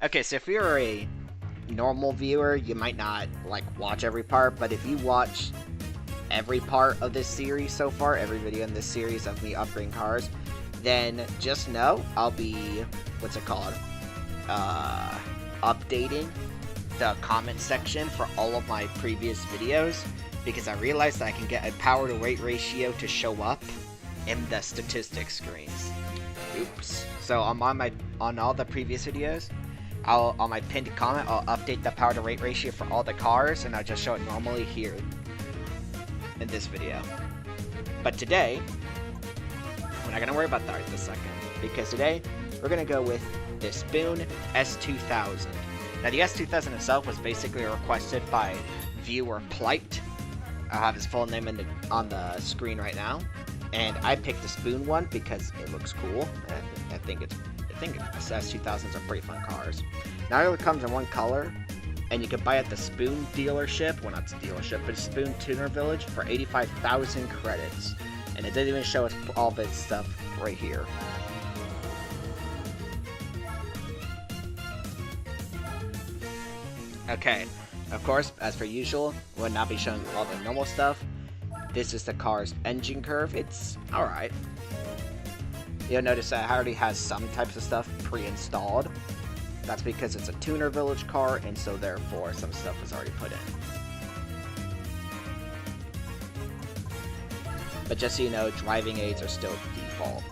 Okay, so if you're a normal viewer, you might not, like, watch every part, but if you watch every part of this series so far, every video in this series of me upgrading cars, then just know I'll be, what's it called, updating the comment section for all of my previous videos, because I realized that I can get a power to weight ratio to show up in the statistics screens. Oops. So on all the previous videos, on my pinned comment, I'll update the power to weight ratio for all the cars, and I'll just show it normally here in this video. But today, we're not gonna worry about that right this second, because today we're gonna go with the Spoon S2000. Now the S2000 itself was basically requested by viewer Plight. I'll have his full name on the screen right now, and I picked the Spoon one because it looks cool. And I think the S2000s are pretty fun cars. Now it comes in one color, and you can buy it at the Spoon dealership. Well, not the dealership, but Spoon Tuner Village for 85,000 credits. And it didn't even show us all of its stuff right here. Okay, of course, as per usual, we'll not be showing all the normal stuff. This is the car's engine curve. It's alright. You'll notice that it already has some types of stuff pre-installed. That's because it's a Tuner Village car, and so therefore some stuff is already put in. But just so you know, driving aids are still default.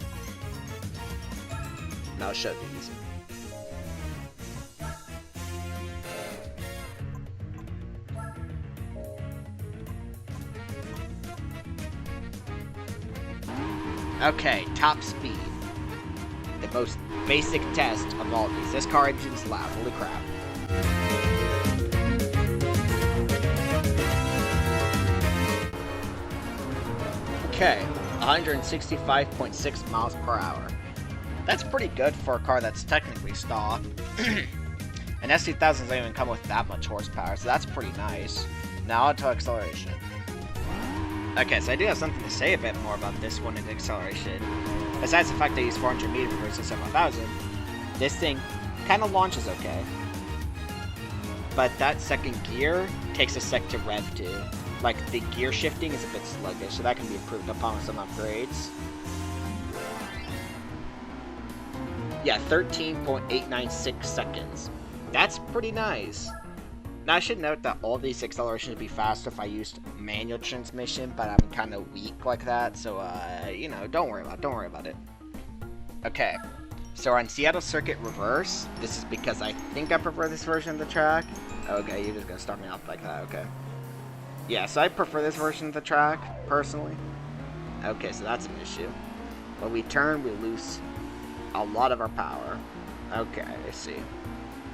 Now I'll show these. Okay, top speed. The most basic test of all of these. This car engine's loud, holy crap. Okay, 165.6 miles per hour. That's pretty good for a car that's technically stock. And S2000s don't even come with that much horsepower, so that's pretty nice. Now on to acceleration. Okay, so I do have something to say a bit more about this one in acceleration. Besides the fact that I use 400 meters versus 7,000, this thing kind of launches okay. But that second gear takes a sec to rev to. Like, the gear shifting is a bit sluggish, so that can be improved upon with some upgrades. Yeah, 13.896 seconds. That's pretty nice. Now, I should note that all these accelerations would be faster if I used manual transmission, but I'm kind of weak like that, so, you know, don't worry about it. Okay, so on Seattle Circuit Reverse, this is because I think I prefer this version of the track. Okay, you're just gonna start me off like that, okay. Yeah, so I prefer this version of the track, personally. Okay, so that's an issue. When we turn, we lose a lot of our power. Okay, I see.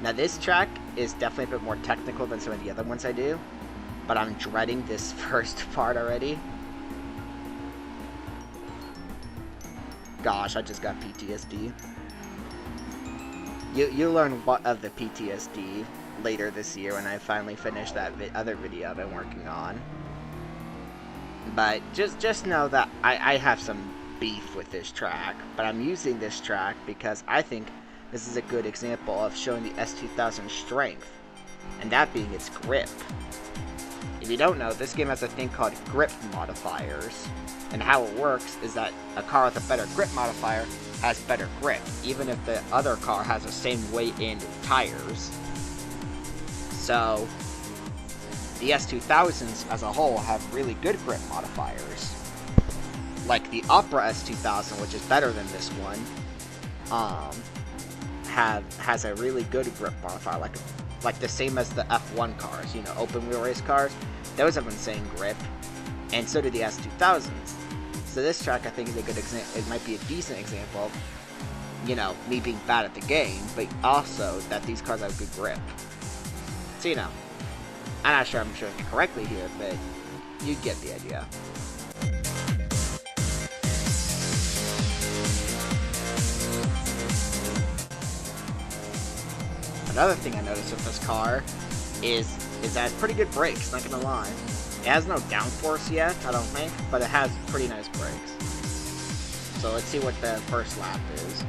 Now this track is definitely a bit more technical than some of the other ones I do, but I'm dreading this first part already. Gosh, I just got PTSD. You learn what of the PTSD later this year when I finally finish that other video I've been working on. But just know that I have some beef with this track, but I'm using this track because I think this is a good example of showing the S2000's strength, and that being its grip. If you don't know, this game has a thing called grip modifiers, and how it works is that a car with a better grip modifier has better grip, even if the other car has the same weight in tires. So, the S2000s as a whole have really good grip modifiers. Like the Opera S2000, which is better than this one, has a really good grip modifier, like the same as the F1 cars, you know, open wheel race cars. Those have insane grip, and so do the S2000s. So this track, I think, is a good example. It might be a decent example of, you know, me being bad at the game, but also that these cars have good grip. So, you know, I'm not sure I'm showing it correctly here, but you get the idea. Another thing I noticed with this car is that it's pretty good brakes, not gonna lie. It has no downforce yet, I don't think, but it has pretty nice brakes. So let's see what the first lap is.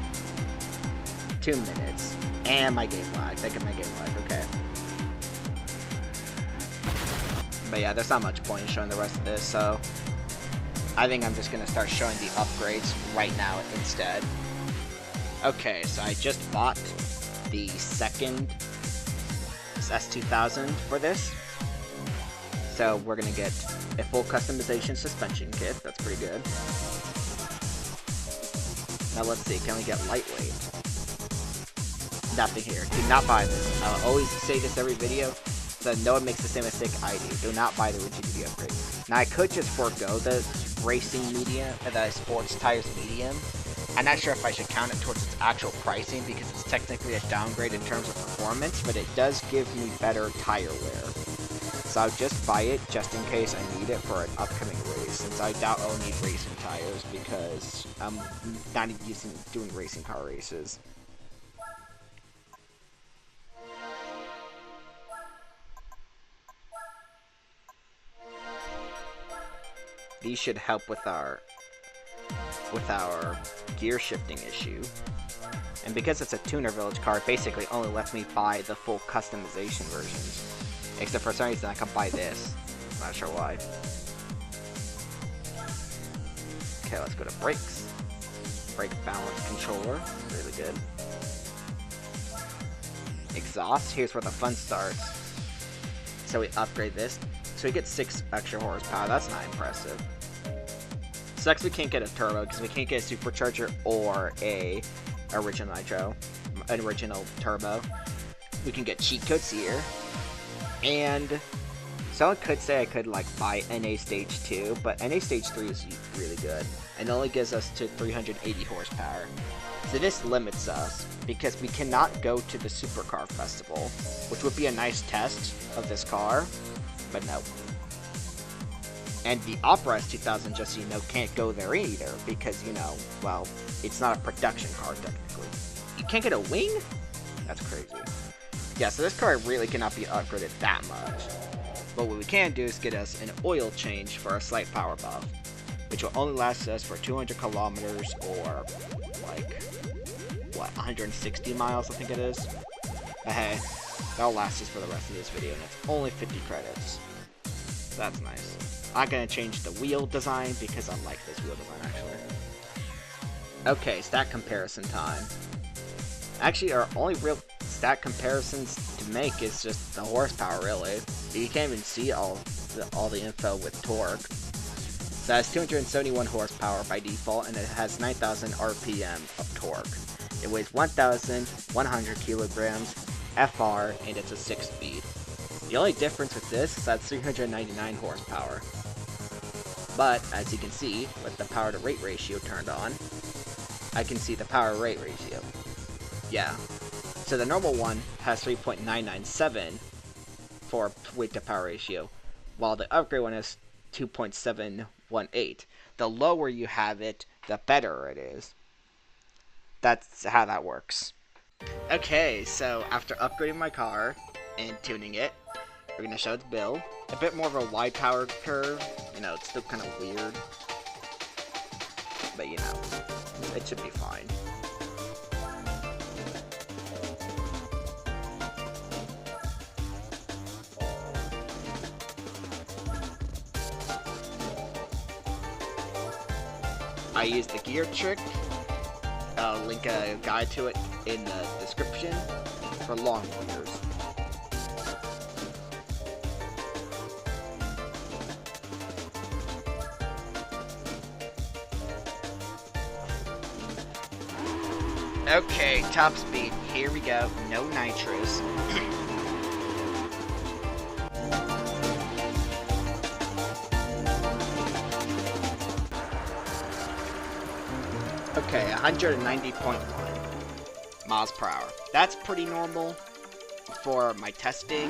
2 minutes. And my game lag. Think of my game lag, okay. But yeah, there's not much point in showing the rest of this, so I think I'm just gonna start showing the upgrades right now instead. Okay, so I just bought the second S2000 for this. So we're gonna get a full customization suspension kit. That's pretty good. Now let's see, can we get lightweight? Nothing here. Do not buy this. I'll always say this every video, so no one makes the same mistake I do. Do not buy the rigidity upgrade. Now I could just forego the racing medium, the sports tires medium. I'm not sure if I should count it towards its actual pricing because it's technically a downgrade in terms of performance, but it does give me better tire wear. So I'll just buy it just in case I need it for an upcoming race, since I doubt I'll need racing tires because I'm not doing racing car races. These should help with our gear shifting issue. And because it's a tuner village car, it basically only lets me buy the full customization versions. Except for some reason I can buy this. I'm not sure why. Okay, let's go to brakes. Brake balance controller, really good. Exhaust, here's where the fun starts. So we upgrade this. So we get 6 extra horsepower, that's not impressive. Sucks we can't get a turbo because we can't get a supercharger or a original turbo. We can get cheat codes here. And someone could say I could like buy NA Stage 2, but NA Stage 3 is really good. And it only gives us to 380 horsepower. So this limits us because we cannot go to the Supercar Festival, which would be a nice test of this car, but no. And the Opera S2000, just so you know, can't go there either because, you know, well, it's not a production car technically. You can't get a wing? That's crazy. Yeah, so this car really cannot be upgraded that much. But what we can do is get us an oil change for a slight power buff, which will only last us for 200 kilometers or, like, what, 160 miles I think it is? But hey, that'll last us for the rest of this video, and it's only 50 credits. That's nice. I'm gonna change the wheel design because I like this wheel design actually. Okay, stat comparison time. Actually, our only real stat comparisons to make is just the horsepower, really. You can't even see all the info with torque. So it has 271 horsepower by default, and it has 9,000 RPM of torque. It weighs 1,100 kilograms, FR, and it's a 6-speed. The only difference with this is that it's 399 horsepower. But, as you can see, with the power to weight ratio turned on, I can see the power to weight ratio. Yeah. So the normal one has 3.997 for weight to power ratio, while the upgrade one is 2.718. The lower you have it, the better it is. That's how that works. Okay, so after upgrading my car and tuning it, we're going to show its build. A bit more of a wide power curve. You know, it's still kind of weird. But, you know, it should be fine. I used the gear trick. I'll link a guide to it in the description for long gears. Okay, top speed. Here we go. No nitros. Okay, 190.1 miles per hour. That's pretty normal for my testing.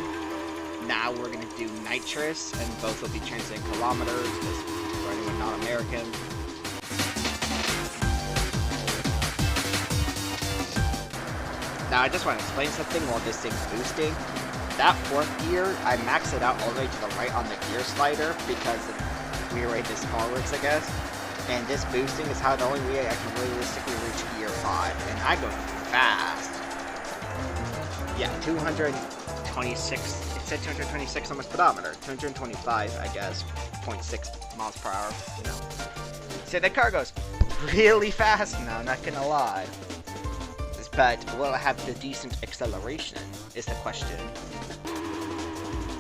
Now we're going to do nitrous, and both will be translated in kilometers for anyone not American. Now I just want to explain something while this thing's boosting. That fourth gear, I maxed it out all the way to the right on the gear slider because of the way this car works, I guess. And this boosting is how the only way I can realistically reach gear 5, and I go fast. Yeah, 226. It said 226 on my speedometer. 225, I guess. 0.6 miles per hour. You know. So the car goes really fast now. Not gonna lie. But will it have the decent acceleration? Is the question.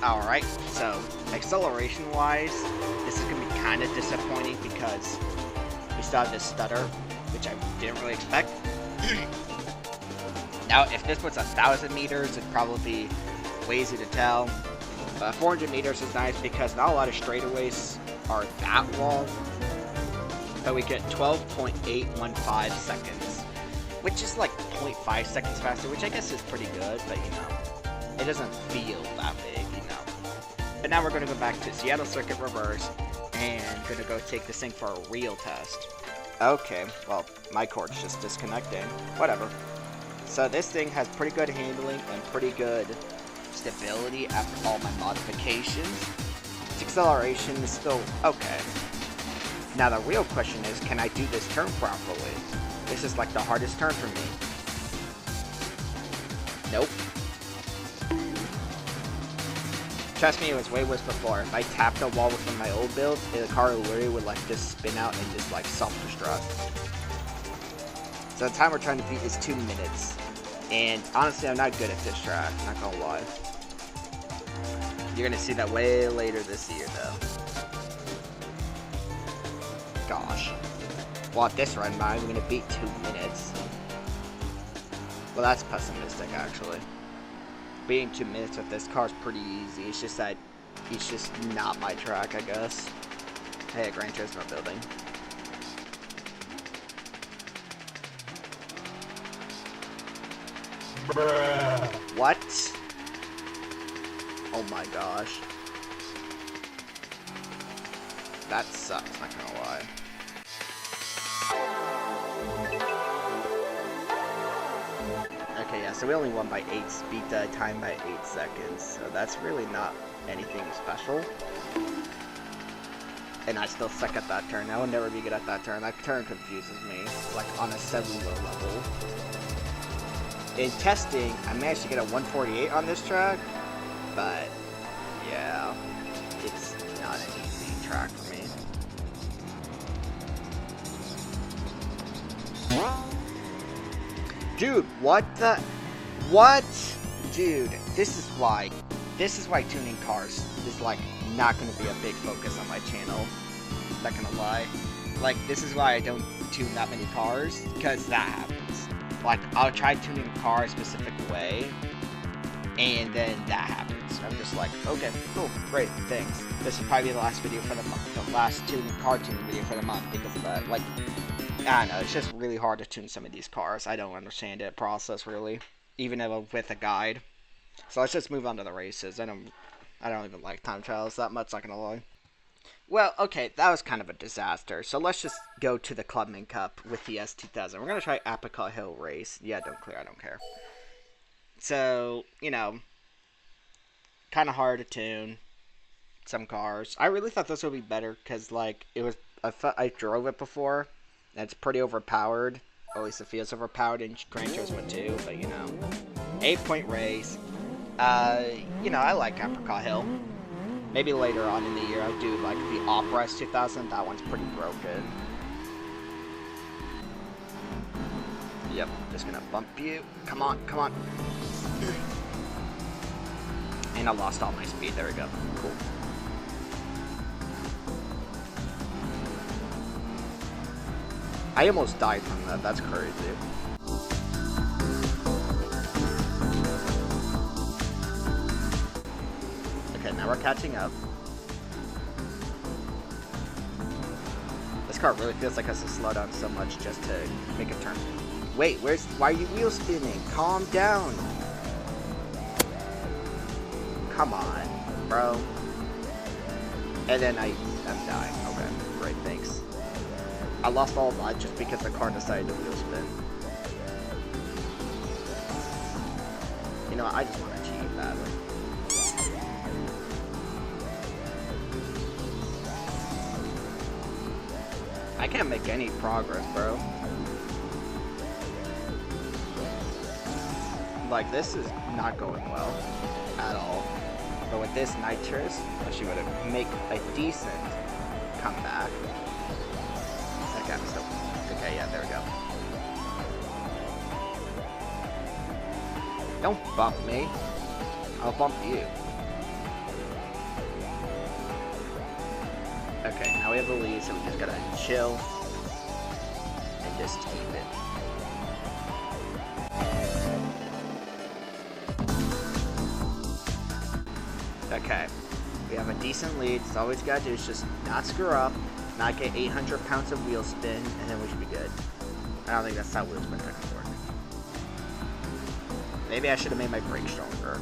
Alright, so acceleration-wise, this is going to be kind of disappointing because we still have this stutter, which I didn't really expect. Now, if this was 1,000 meters, it'd probably be way easy to tell. 400 meters is nice because not a lot of straightaways are that long. But we get 12.815 seconds, which is like 0.5 seconds faster, which I guess is pretty good, but you know, it doesn't feel that big. But now we're going to go back to Seattle Circuit Reverse, and going to go take this thing for a real test. Okay, well, my cord's just disconnecting. Whatever. So this thing has pretty good handling and pretty good stability after all my modifications. Its acceleration is still okay. Now the real question is, can I do this turn properly? This is like the hardest turn for me. Nope. Trust me, it was way worse before. If I tapped a wall with one of my old builds, the car literally would like just spin out and just like self-destruct. So the time we're trying to beat is 2 minutes. And honestly, I'm not good at this track, not gonna lie. You're gonna see that way later this year though. Gosh. Well, at this run by, we're gonna beat 2 minutes. Well, that's pessimistic actually. Beating 2 minutes with this car is pretty easy. It's just that it's just not my track, I guess. Hey, a Gran Turismo building. Bruh. What? Oh my gosh. That sucks, not gonna lie. Okay, yeah, so we only won by 8, beat the time by 8 seconds, so that's really not anything special. And I still suck at that turn. I will never be good at that turn. That turn confuses me, like on a cellular level. In testing, I managed to get a 148 on this track, but yeah, it's not an easy track for me. Dude, what the? What? Dude, this is why tuning cars is like not gonna be a big focus on my channel. Not gonna lie. Like, this is why I don't tune that many cars, because that happens. Like, I'll try tuning a car a specific way, and then that happens. I'm just like, okay, cool, great, thanks. This will probably be the last video for the month, the last car tuning video for the month because of that. Like, I don't know, it's just really hard to tune some of these cars. I don't understand it process really, even with a guide. So let's just move on to the races. I don't even like time trials that much, not gonna lie. Well, okay, that was kind of a disaster. So let's just go to the Clubman Cup with the S2000. We're gonna try Apricot Hill Race. Yeah, don't clear, I don't care. So, you know, kind of hard to tune some cars. I really thought this would be better because, like, it was. I drove it before. And it's pretty overpowered. Or at least it feels overpowered in Gran Turismo 2, but you know. 8-point race. You know, I like Apricot Hill. Maybe later on in the year I'll do like the Opera S2000. That one's pretty broken. Yep, just gonna bump you. Come on, come on. And I lost all my speed. There we go. Cool. I almost died from that. That's crazy. Okay, now we're catching up. This car really feels like it has to slow down so much just to make a turn. Wait, why are you wheel spinning? Calm down. Come on, bro. And then I'm dying. Okay, great, thanks. I lost all of that just because the car decided to wheel spin. You know, I just want to cheat badly. I can't make any progress, bro. Like, this is not going well at all. But with this nitrous, she would make a decent comeback. Okay, I'm still... Okay, yeah, there we go. Don't bump me. I'll bump you. Okay, now we have the lead, so we just gotta chill and just keep it. Okay, we have a decent lead, so all we gotta do is just not screw up, not get 800 pounds of wheel spin, and then we should be good. I don't think that's how wheel spin techniques work. Maybe I should have made my brake stronger.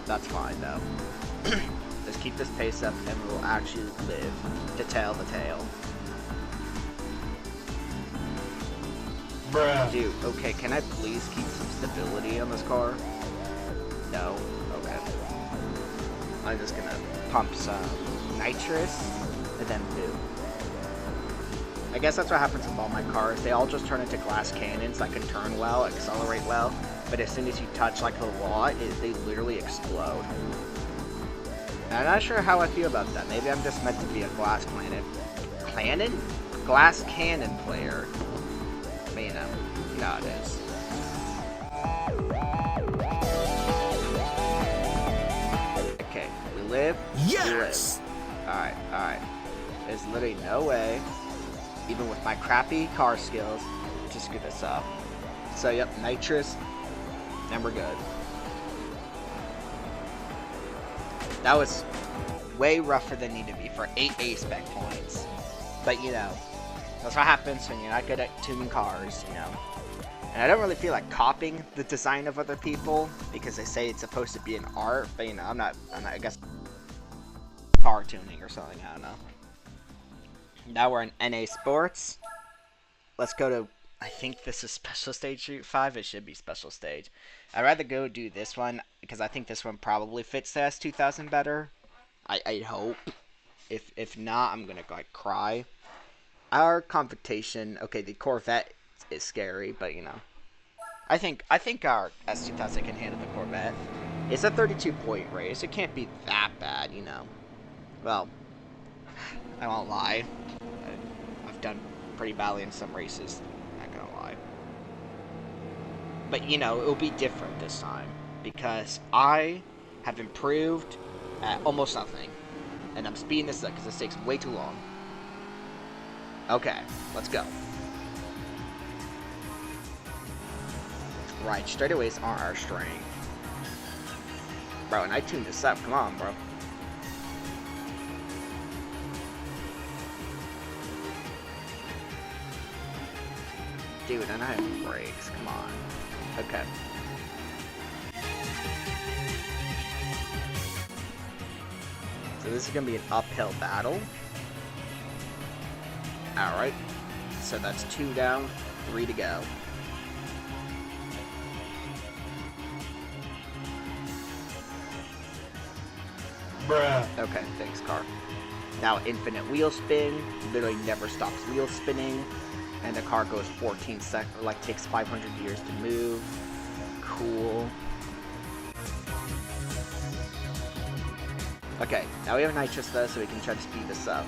That's fine, though. Just keep this pace up, and we'll actually live to tell the tale. Bruh. Dude, okay, can I please keep some stability on this car? No? Okay. I'm just gonna pump some nitrous, and then move. I guess that's what happens with all my cars. They all just turn into glass cannons that can turn well, accelerate well, but as soon as you touch, like, the wall, they literally explode. And I'm not sure how I feel about that. Maybe I'm just meant to be a glass cannon? Glass cannon player. But, you know how it is. Okay, we live. Yes! We live. Alright. There's literally no way, even with my crappy car skills, to screw this up. So, yep, nitrous, and we're good. That was way rougher than needed to be for 8 A-spec points. But, you know, that's what happens when you're not good at tuning cars, you know. And I don't really feel like copying the design of other people, because they say it's supposed to be an art, but, you know, I'm not, I guess, car tuning or something, I don't know. Now we're in NA Sports. Let's go to, I think this is Special Stage Route 5. It should be Special Stage. I'd rather go do this one, because I think this one probably fits the S2000 better. I'd hope. If not, I'm gonna, like, cry. Our competition, okay, the Corvette is scary, but, you know. I think our S2000 can handle the Corvette. It's a 32-point race. It can't be that bad, you know. Well, I won't lie. I've done pretty badly in some races. Not gonna lie. But, you know, it'll be different this time. Because I have improved at almost nothing. And I'm speeding this up because this takes way too long. Okay, let's go. Right, straightaways aren't our strength. Bro, and I tuned this up. Come on, bro. Dude, and I have brakes. Come on. Okay. So this is going to be an uphill battle. Alright. So that's 2 down, 3 to go. Bruh. Okay, thanks, car. Now infinite wheel spin. Literally never stops wheel spinning. And the car goes 14 seconds, like takes 500 years to move. Cool. Okay, now we have nitrous though, so we can try to speed this up.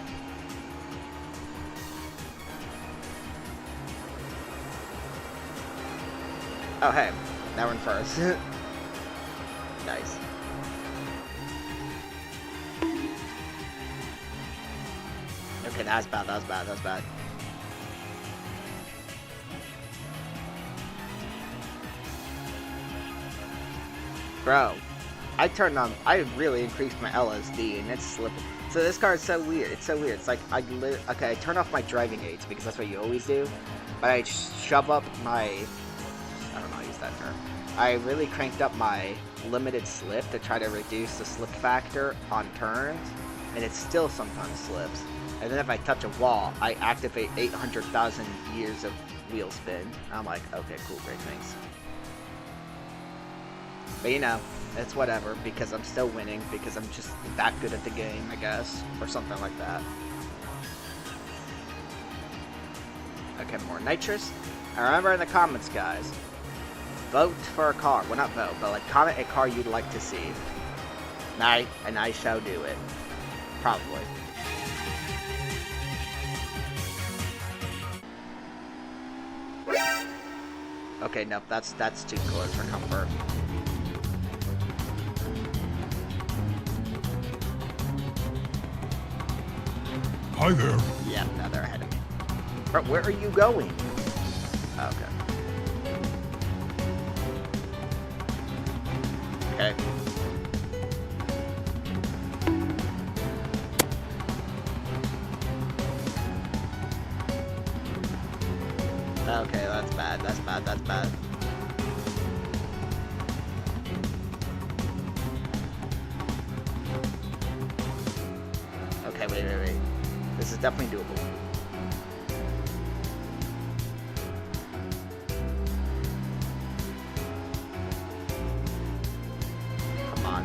Oh hey, now we're in first. Nice. Okay, that was bad, that was bad, that was bad. Bro, I really increased my LSD and it's slipping. So this car is so weird, it's so weird. It's like, okay, I turn off my driving aids because that's what you always do. But I shove up my, I don't know how to use that term. I really cranked up my limited slip to try to reduce the slip factor on turns. And it still sometimes slips. And then if I touch a wall, I activate 800,000 years of wheel spin. I'm like, okay, cool, great, thanks. But you know, it's whatever, because I'm still winning, because I'm just that good at the game, I guess. Or something like that. Okay, more nitrous. And remember in the comments, guys, vote for a car. Well, not vote, but like comment a car you'd like to see. And I shall do it. Probably. Okay, nope, that's too close for comfort. Hi there. Yeah, now they're ahead of me. Bro, where are you going? Okay. Okay. Okay, that's bad, that's bad, that's bad. Okay, wait. This is definitely doable. Come on.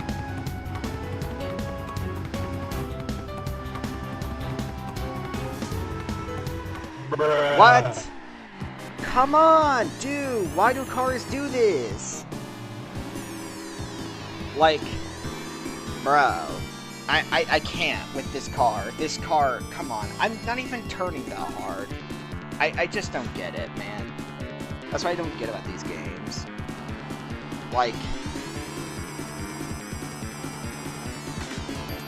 Bruh. What? Come on, dude! Why do cars do this? Like, bro. I can't with this car. This car, come on. I'm not even turning that hard. I just don't get it, man. That's what I don't get about these games. Like,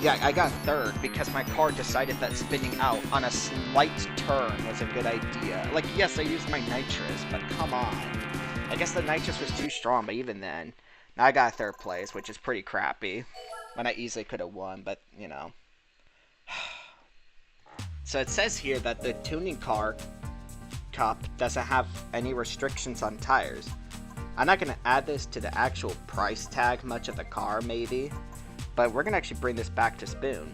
yeah, I got third because my car decided that spinning out on a slight turn was a good idea. Like, yes, I used my nitrous, but come on. I guess the nitrous was too strong, but even then. Now I got third place, which is pretty crappy. When I easily could have won, but, you know. So it says here that the tuning car cup doesn't have any restrictions on tires. I'm not going to add this to the actual price tag much of the car, maybe. But we're going to actually bring this back to Spoon.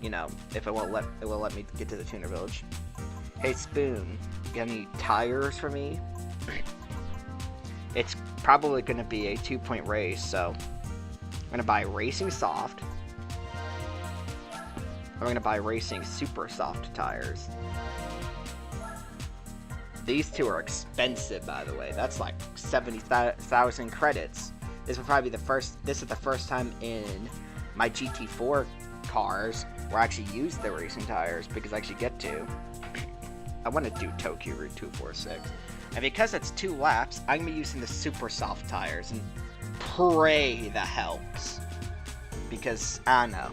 You know, if it will let me get to the tuner village. Hey Spoon, you got any tires for me? It's probably going to be a 2-point race, so I'm going to buy Racing Soft. I'm going to buy Racing Super Soft tires. These two are expensive, by the way. That's like 70,000 credits. This will probably be the first. This is the first time in my GT4 cars where I actually use the racing tires because I actually get to. I want to do Tokyo Route 246. And because it's 2 laps, I'm going to be using the super soft tires and pray that helps. Because, I don't know.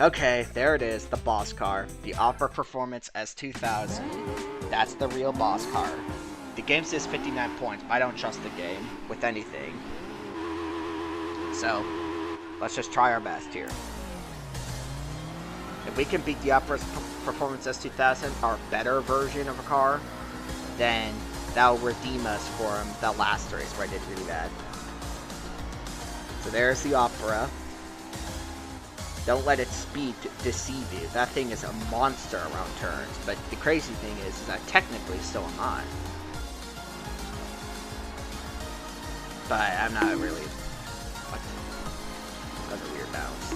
Okay, there it is, the boss car. The Opera Performance S2000. That's the real boss car. The game says 59 points, but I don't trust the game with anything. So, let's just try our best here. If we can beat the Opera Performance S2000, our better version of a car, then that'll redeem us from the last race where I did really bad. So there's the Opera. Don't let its speed deceive you. That thing is a monster around turns, but the crazy thing is that technically so am I. But I'm not really... That was a weird bounce.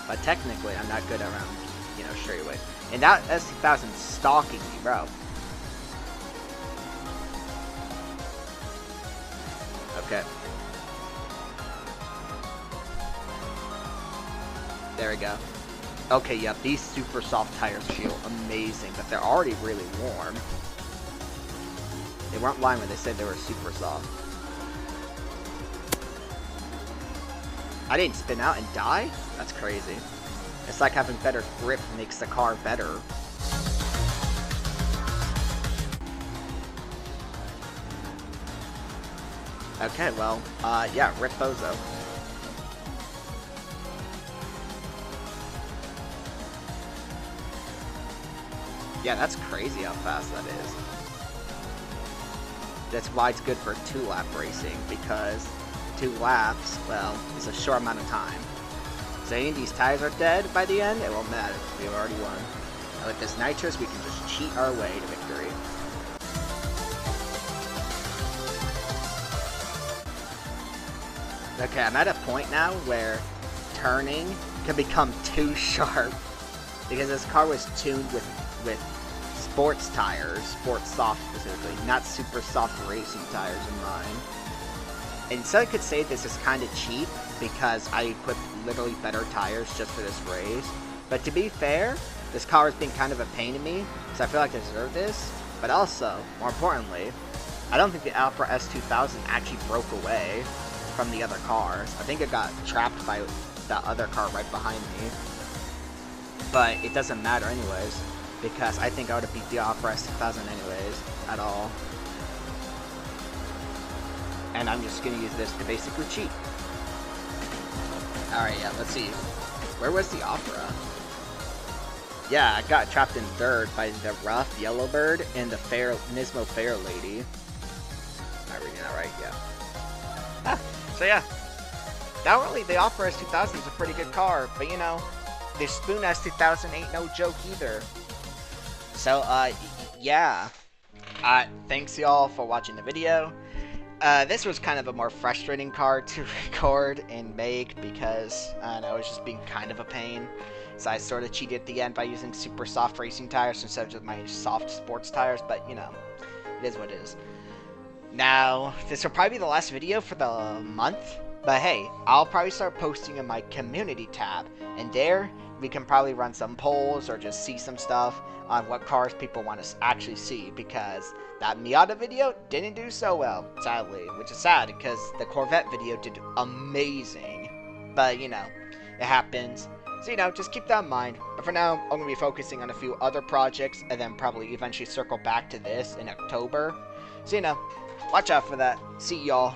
But technically I'm not good around, you know, straightaway. And that S2000's stalking me, bro. Okay. There we go. Okay, yep, these super soft tires feel amazing, but they're already really warm. They weren't lying when they said they were super soft. I didn't spin out and die? That's crazy. It's like having better grip makes the car better. Okay, well, yeah, rip Bozo. Yeah, that's crazy how fast that is. That's why it's good for 2-lap racing, because 2 laps, well, is a short amount of time. So any of these tires are dead by the end, it won't matter. We've already won. And with this nitrous, we can just cheat our way to victory. Okay, I'm at a point now where turning can become too sharp because this car was tuned with sports tires, sports soft specifically, not super soft racing tires in mind. And so I could say this is kind of cheap because I equipped literally better tires just for this race. But to be fair, this car has been kind of a pain to me, so I feel like I deserve this. But also, more importantly, I don't think the Alpha S2000 actually broke away from the other cars. I think it got trapped by the other car right behind me. But it doesn't matter anyways, because I think I would have beat the Alpha S2000 anyways, at all. And I'm just going to use this to basically cheat. Alright, yeah, let's see. Where was the Opera? Yeah, I got trapped in third by the rough yellow bird and the Nismo Fair Lady. Am I reading that right? Yeah. Ah, so yeah. Not really, the Opera S2000 is a pretty good car, but you know, the Spoon S2000 ain't no joke either. So, yeah. Thanks y'all for watching the video. This was kind of a more frustrating car to record and make because, I don't know, it was just being kind of a pain. So I sort of cheated at the end by using super soft racing tires instead of my soft sports tires, but, you know, it is what it is. Now, this will probably be the last video for the month, but hey, I'll probably start posting in my community tab, and there, we can probably run some polls or just see some stuff on what cars people want to actually see, because that Miata video didn't do so well, sadly, which is sad because the Corvette video did amazing, but you know, it happens. So you know, just keep that in mind. But for now, I'm going to be focusing on a few other projects and then probably eventually circle back to this in October. So you know, watch out for that. See y'all.